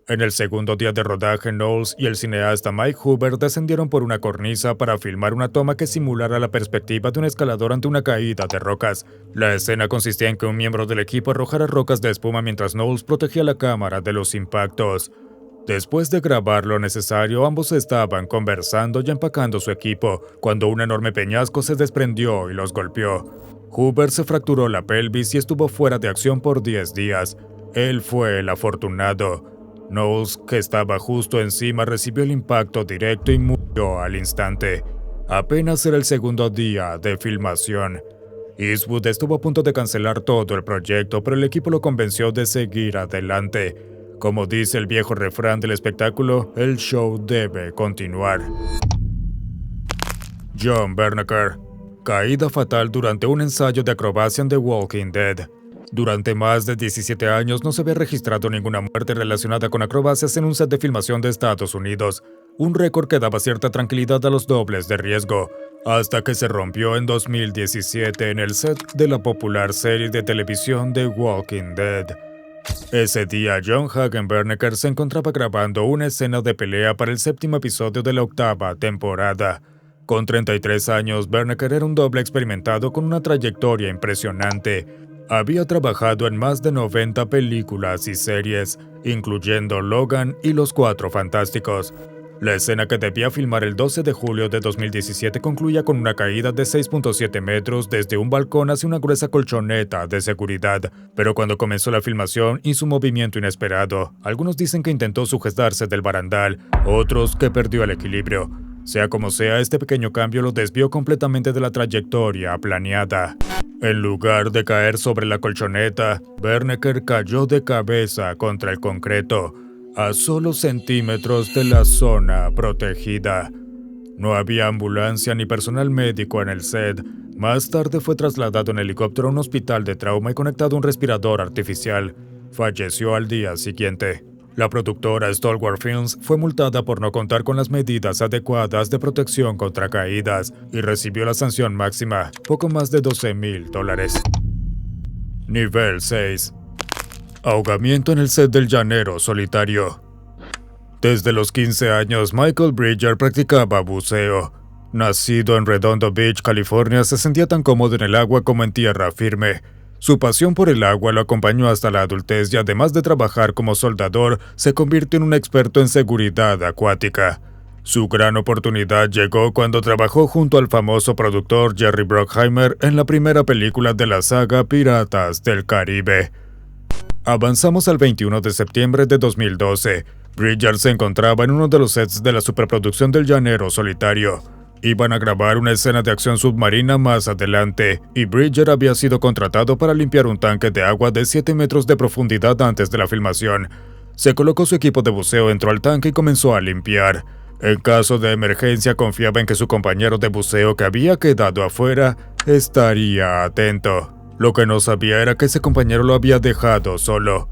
Speaker 1: En el segundo día de rodaje, Knowles y el cineasta Mike Hoover descendieron por una cornisa para filmar una toma que simulara la perspectiva de un escalador ante una caída de rocas. La escena consistía en que un miembro del equipo arrojara rocas de espuma mientras Knowles protegía la cámara de los impactos. Después de grabar lo necesario, ambos estaban conversando y empacando su equipo, cuando un enorme peñasco se desprendió y los golpeó. Hoover se fracturó la pelvis y estuvo fuera de acción por 10 días. Él fue el afortunado. Knowles, que estaba justo encima, recibió el impacto directo y murió al instante. Apenas era el segundo día de filmación. Eastwood estuvo a punto de cancelar todo el proyecto, pero el equipo lo convenció de seguir adelante. Como dice el viejo refrán del espectáculo, el show debe continuar. John Berneker. Caída fatal durante un ensayo de acrobacia en The Walking Dead. Durante más de 17 años no se había registrado ninguna muerte relacionada con acrobacias en un set de filmación de Estados Unidos, un récord que daba cierta tranquilidad a los dobles de riesgo, hasta que se rompió en 2017 en el set de la popular serie de televisión The Walking Dead. Ese día, John Hagen Berneker se encontraba grabando una escena de pelea para el 7º episodio de la 8ª temporada. Con 33 años, Berneker era un doble experimentado con una trayectoria impresionante. Había trabajado en más de 90 películas y series, incluyendo Logan y Los Cuatro Fantásticos. La escena que debía filmar el 12 de julio de 2017 concluía con una caída de 6.7 metros desde un balcón hacia una gruesa colchoneta de seguridad, pero cuando comenzó la filmación hizo un movimiento inesperado. Algunos dicen que intentó sujetarse del barandal, otros que perdió el equilibrio. Sea como sea, este pequeño cambio lo desvió completamente de la trayectoria planeada. En lugar de caer sobre la colchoneta, Berneker cayó de cabeza contra el concreto, a solo centímetros de la zona protegida. No había ambulancia ni personal médico en el set. Más tarde fue trasladado en helicóptero a un hospital de trauma y conectado a un respirador artificial. Falleció al día siguiente. La productora Stalwart Films fue multada por no contar con las medidas adecuadas de protección contra caídas y recibió la sanción máxima, poco más de $12,000. Nivel 6. Ahogamiento en el set del Llanero Solitario. Desde los 15 años, Michael Bridger practicaba buceo. Nacido en Redondo Beach, California, se sentía tan cómodo en el agua como en tierra firme. Su pasión por el agua lo acompañó hasta la adultez y además de trabajar como soldador, se convirtió en un experto en seguridad acuática. Su gran oportunidad llegó cuando trabajó junto al famoso productor Jerry Bruckheimer en la primera película de la saga Piratas del Caribe. Avanzamos al 21 de septiembre de 2012. Bridger se encontraba en uno de los sets de la superproducción del Llanero Solitario. Iban a grabar una escena de acción submarina más adelante, y Bridger había sido contratado para limpiar un tanque de agua de 7 metros de profundidad antes de la filmación. Se colocó su equipo de buceo, entró al tanque y comenzó a limpiar. En caso de emergencia, confiaba en que su compañero de buceo que había quedado afuera estaría atento. Lo que no sabía era que ese compañero lo había dejado solo.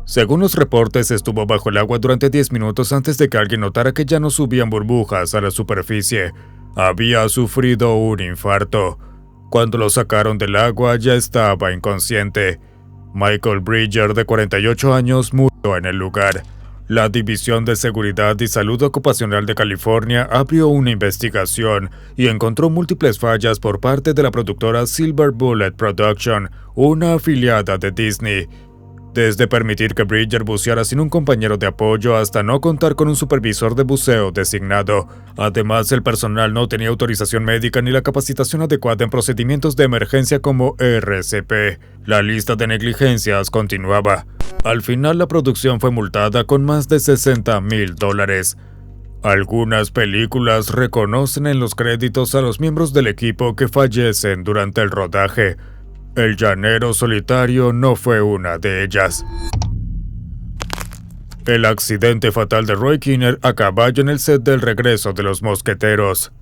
Speaker 1: Según los reportes, estuvo bajo el agua durante 10 minutos antes de que alguien notara que ya no subían burbujas a la superficie. Había sufrido un infarto. Cuando lo sacaron del agua, ya estaba inconsciente. Michael Bridger, de 48 años, murió en el lugar. La División de Seguridad y Salud Ocupacional de California abrió una investigación y encontró múltiples fallas por parte de la productora Silver Bullet Production, una afiliada de Disney. Desde permitir que Bridger buceara sin un compañero de apoyo hasta no contar con un supervisor de buceo designado. Además, el personal no tenía autorización médica ni la capacitación adecuada en procedimientos de emergencia como RCP. La lista de negligencias continuaba. Al final, la producción fue multada con más de $60,000. Algunas películas reconocen en los créditos a los miembros del equipo que fallecen durante el rodaje. El Llanero Solitario no fue una de ellas. El accidente fatal de Roy Kinnear a caballo en el set del Regreso de los Mosqueteros.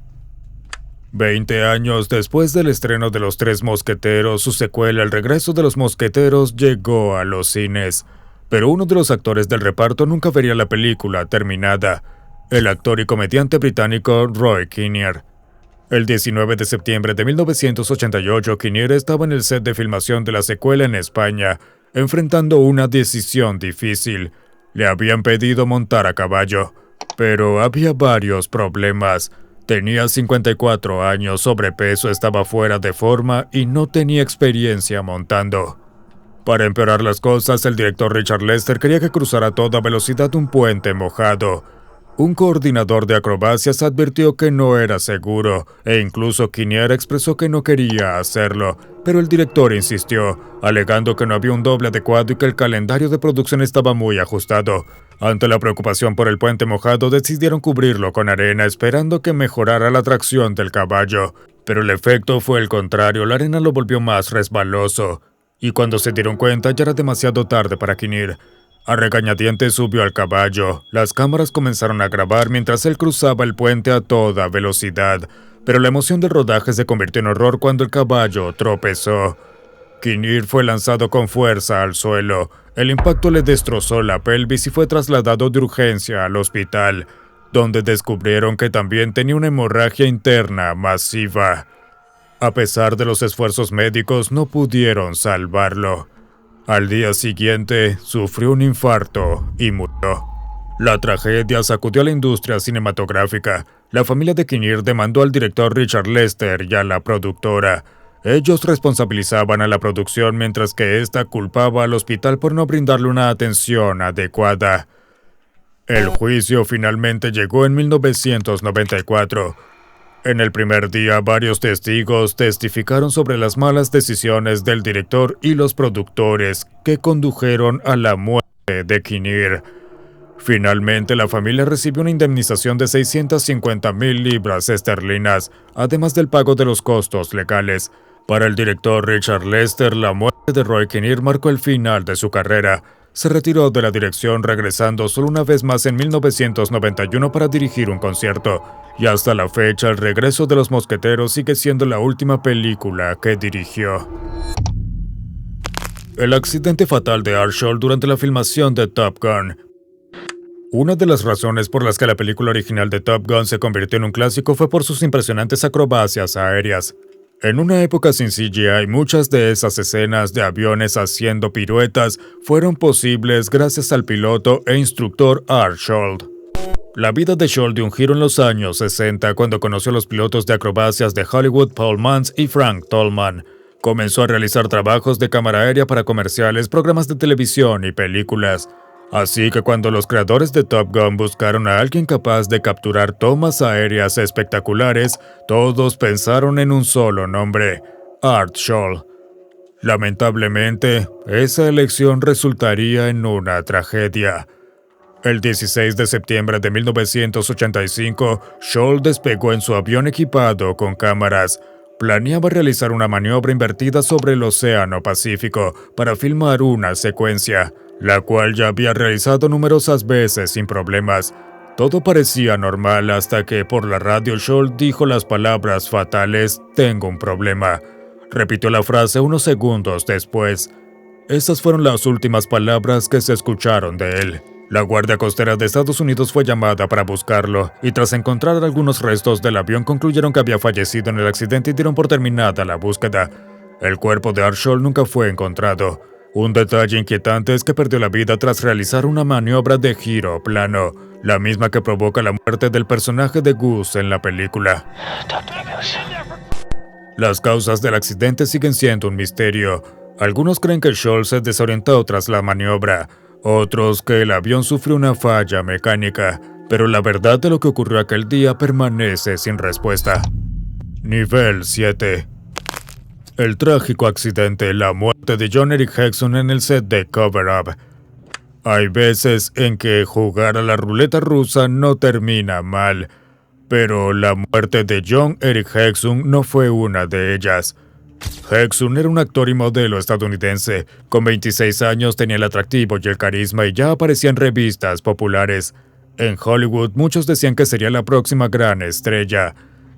Speaker 1: 20 años después del estreno de Los Tres Mosqueteros, su secuela El Regreso de los Mosqueteros llegó a los cines. Pero uno de los actores del reparto nunca vería la película terminada. el actor y comediante británico Roy Kinnear. El 19 de septiembre de 1988, Kinnear estaba en el set de filmación de la secuela en España, enfrentando una decisión difícil. Le habían pedido montar a caballo, pero había varios problemas. Tenía 54 años, sobrepeso, estaba fuera de forma y no tenía experiencia montando. Para empeorar las cosas, el director Richard Lester quería que cruzara a toda velocidad un puente mojado. Un coordinador de acrobacias advirtió que no era seguro, e incluso Kinnear expresó que no quería hacerlo, pero el director insistió, alegando que no había un doble adecuado y que el calendario de producción estaba muy ajustado. Ante la preocupación por el puente mojado, decidieron cubrirlo con arena, esperando que mejorara la tracción del caballo. Pero el efecto fue el contrario, la arena lo volvió más resbaloso. Y cuando se dieron cuenta ya era demasiado tarde para Kinnear. A regañadientes subió al caballo. Las cámaras comenzaron a grabar mientras él cruzaba el puente a toda velocidad, pero la emoción del rodaje se convirtió en horror cuando el caballo tropezó. Kinnear fue lanzado con fuerza al suelo. El impacto le destrozó la pelvis y fue trasladado de urgencia al hospital, donde descubrieron que también tenía una hemorragia interna masiva. A pesar de los esfuerzos médicos, no pudieron salvarlo. Al día siguiente, sufrió un infarto y murió. La tragedia sacudió a la industria cinematográfica. La familia de Kinnear demandó al director Richard Lester y a la productora. Ellos responsabilizaban a la producción mientras que ésta culpaba al hospital por no brindarle una atención adecuada. El juicio finalmente llegó en 1994. En el primer día, varios testigos testificaron sobre las malas decisiones del director y los productores que condujeron a la muerte de Kinnear. Finalmente, la familia recibió una indemnización de 650,000 libras esterlinas, además del pago de los costos legales. Para el director Richard Lester, la muerte de Roy Kinnear marcó el final de su carrera. Se retiró de la dirección, regresando solo una vez más en 1991 para dirigir un concierto. Y hasta la fecha, el regreso de los mosqueteros sigue siendo la última película que dirigió. El accidente fatal de Arshall durante la filmación de Top Gun. Una de las razones por las que la película original de Top Gun se convirtió en un clásico fue por sus impresionantes acrobacias aéreas. En una época sin CGI, muchas de esas escenas de aviones haciendo piruetas fueron posibles gracias al piloto e instructor Art Scholl. La vida de Scholl dio un giro en los años 60 cuando conoció a los pilotos de acrobacias de Hollywood Paul Mantz y Frank Tolman. Comenzó a realizar trabajos de cámara aérea para comerciales, programas de televisión y películas. Así que cuando los creadores de Top Gun buscaron a alguien capaz de capturar tomas aéreas espectaculares, todos pensaron en un solo nombre: Art Scholl. Lamentablemente, esa elección resultaría en una tragedia. El 16 de septiembre de 1985, Scholl despegó en su avión equipado con cámaras. Planeaba realizar una maniobra invertida sobre el Océano Pacífico para filmar una secuencia, la cual ya había realizado numerosas veces sin problemas. Todo parecía normal hasta que por la radio Scholl dijo las palabras fatales: "Tengo un problema". Repitió la frase unos segundos después. Esas fueron las últimas palabras que se escucharon de él. La Guardia Costera de Estados Unidos fue llamada para buscarlo, y tras encontrar algunos restos del avión concluyeron que había fallecido en el accidente y dieron por terminada la búsqueda. El cuerpo de Art Scholl nunca fue encontrado. Un detalle inquietante es que perdió la vida tras realizar una maniobra de giro plano, la misma que provoca la muerte del personaje de Goose en la película. Las causas del accidente siguen siendo un misterio. Algunos creen que Scholl se desorientó tras la maniobra, otros que el avión sufrió una falla mecánica, pero la verdad de lo que ocurrió aquel día permanece sin respuesta. Nivel 7. El trágico accidente, la muerte de John Eric Hexum en el set de Cover Up. Hay veces en que jugar a la ruleta rusa no termina mal, pero la muerte de John Eric Hexum no fue una de ellas. Hexum era un actor y modelo estadounidense. Con 26 años tenía el atractivo y el carisma y ya aparecía en revistas populares. En Hollywood muchos decían que sería la próxima gran estrella.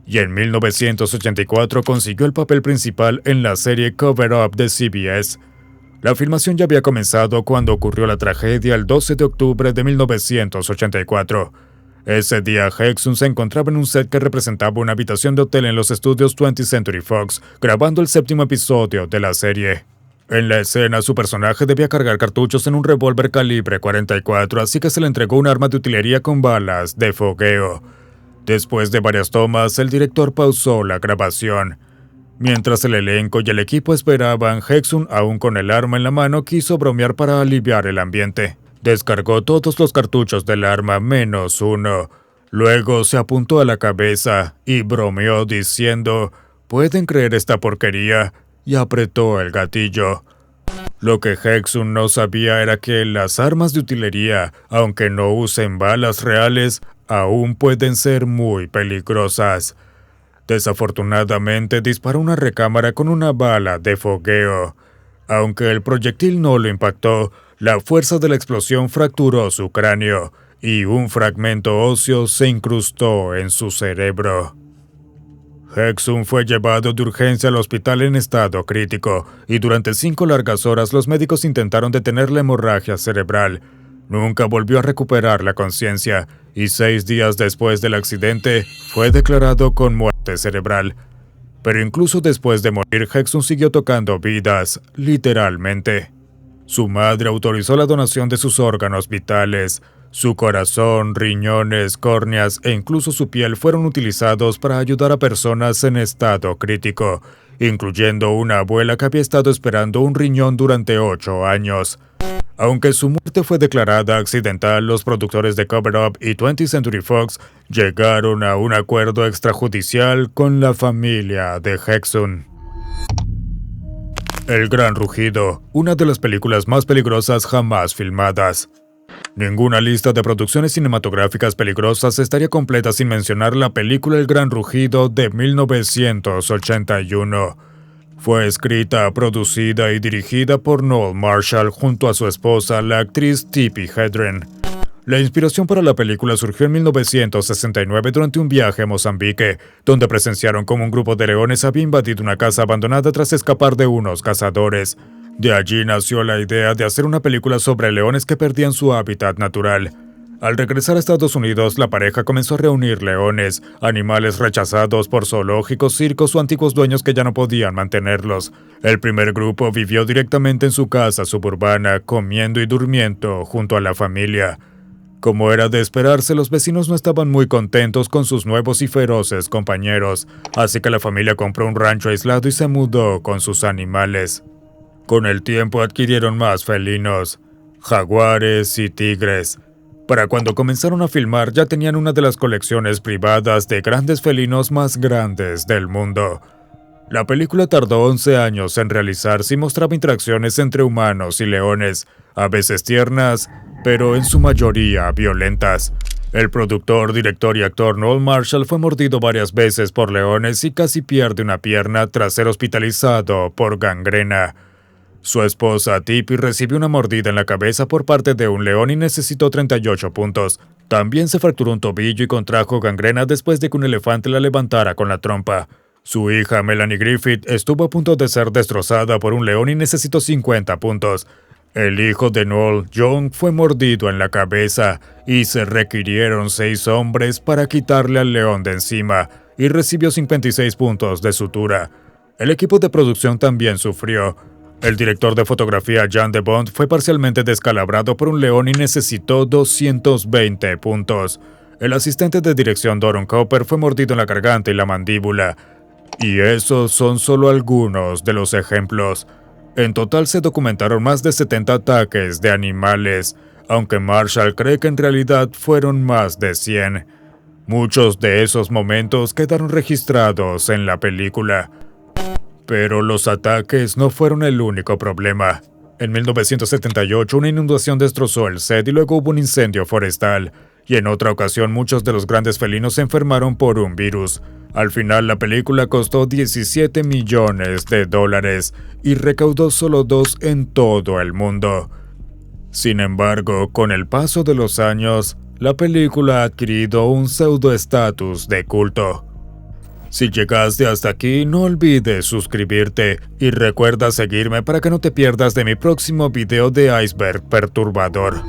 Speaker 1: Y en 1984 consiguió el papel principal en la serie Cover Up de CBS. La filmación ya había comenzado cuando ocurrió la tragedia el 12 de octubre de 1984. Ese día, Hexum se encontraba en un set que representaba una habitación de hotel en los estudios 20th Century Fox, grabando el 7º episodio de la serie. En la escena, su personaje debía cargar cartuchos en un revólver calibre 44, así que se le entregó un arma de utilería con balas de fogueo. Después de varias tomas, el director pausó la grabación. Mientras el elenco y el equipo esperaban, Hexum, aún con el arma en la mano, quiso bromear para aliviar el ambiente. Descargó todos los cartuchos del arma menos uno. Luego se apuntó a la cabeza y bromeó diciendo: «¿Pueden creer esta porquería?», y apretó el gatillo. Lo que Hexum no sabía era que las armas de utilería, aunque no usen balas reales, aún pueden ser muy peligrosas. Desafortunadamente disparó una recámara con una bala de fogueo. Aunque el proyectil no lo impactó, la fuerza de la explosión fracturó su cráneo y un fragmento óseo se incrustó en su cerebro. Hexum fue llevado de urgencia al hospital en estado crítico y durante 5 largas horas los médicos intentaron detener la hemorragia cerebral. Nunca volvió a recuperar la conciencia y 6 días después del accidente fue declarado con muerte cerebral. Pero incluso después de morir, Hexum siguió tocando vidas, literalmente. Su madre autorizó la donación de sus órganos vitales. Su corazón, riñones, córneas e incluso su piel fueron utilizados para ayudar a personas en estado crítico, incluyendo una abuela que había estado esperando un riñón durante 8 años. Aunque su muerte fue declarada accidental, los productores de Cover Up y 20th Century Fox llegaron a un acuerdo extrajudicial con la familia de Hexum. El Gran Rugido, una de las películas más peligrosas jamás filmadas. Ninguna lista de producciones cinematográficas peligrosas estaría completa sin mencionar la película El Gran Rugido de 1981. Fue escrita, producida y dirigida por Noel Marshall junto a su esposa, la actriz Tippi Hedren. La inspiración para la película surgió en 1969 durante un viaje a Mozambique, donde presenciaron cómo un grupo de leones había invadido una casa abandonada tras escapar de unos cazadores. De allí nació la idea de hacer una película sobre leones que perdían su hábitat natural. Al regresar a Estados Unidos, la pareja comenzó a reunir leones, animales rechazados por zoológicos, circos o antiguos dueños que ya no podían mantenerlos. El primer grupo vivió directamente en su casa suburbana, comiendo y durmiendo junto a la familia. Como era de esperarse, los vecinos no estaban muy contentos con sus nuevos y feroces compañeros, así que la familia compró un rancho aislado y se mudó con sus animales. Con el tiempo adquirieron más felinos, jaguares y tigres. Para cuando comenzaron a filmar ya tenían una de las colecciones privadas de grandes felinos más grandes del mundo. La película tardó 11 años en realizarse y mostraba interacciones entre humanos y leones, a veces tiernas, pero en su mayoría violentas. El productor, director y actor Noel Marshall fue mordido varias veces por leones y casi pierde una pierna tras ser hospitalizado por gangrena. Su esposa Tippi recibió una mordida en la cabeza por parte de un león y necesitó 38 puntos. También se fracturó un tobillo y contrajo gangrena después de que un elefante la levantara con la trompa. Su hija Melanie Griffith estuvo a punto de ser destrozada por un león y necesitó 50 puntos. El hijo de Noel, John, fue mordido en la cabeza y se requirieron 6 hombres para quitarle al león de encima y recibió 56 puntos de sutura. El equipo de producción también sufrió. El director de fotografía Jan de Bont fue parcialmente descalabrado por un león y necesitó 220 puntos. El asistente de dirección Doron Cooper fue mordido en la garganta y la mandíbula. Y esos son solo algunos de los ejemplos. En total se documentaron más de 70 ataques de animales, aunque Marshall cree que en realidad fueron más de 100. Muchos de esos momentos quedaron registrados en la película. Pero los ataques no fueron el único problema. En 1978 una inundación destrozó el set y luego hubo un incendio forestal. Y en otra ocasión muchos de los grandes felinos se enfermaron por un virus. Al final la película costó $17 millones y recaudó solo 2 en todo el mundo. Sin embargo, con el paso de los años, la película ha adquirido un pseudo-estatus de culto. Si llegaste hasta aquí, no olvides suscribirte y recuerda seguirme para que no te pierdas de mi próximo video de Iceberg Perturbador.